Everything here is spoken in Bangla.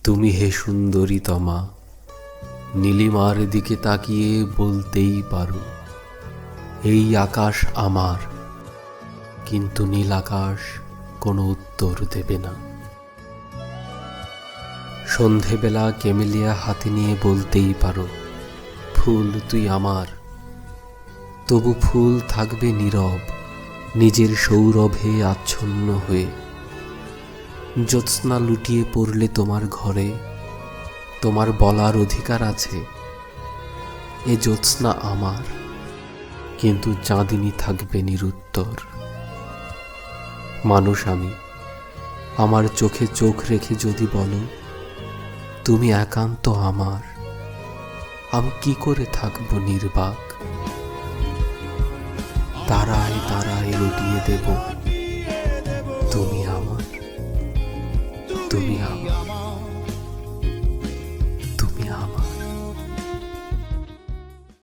তুমি হে সুন্দরী তমা, নীলিমার দিকে তাকিয়ে বলতেই পারো এই আকাশ আমার, কিন্তু নীল আকাশ কোনো উত্তর দেবে না। সন্ধেবেলা ক্যামেলিয়া হাতে নিয়ে বলতেই পারো ফুল তুই আমার, তবু ফুল থাকবে নীরব, নিজের সৌরভে আচ্ছন্ন হয়ে। জ্যোৎস্না লুটিয়ে পড়লে তোমার ঘরে, তোমার বলার অধিকার আছে এ জ্যোৎস্না আমার, কিন্তু চাঁদিনী থাকবে নিরুত্তর। মানুষ আমি, আমার চোখে চোখ রেখে যদি বলো তুমি একান্ত আমার, আমি কি করে থাকবো নির্বাক? তারায় তারায় রটিয়ে দেব তুমি আমার, তুমি আমার।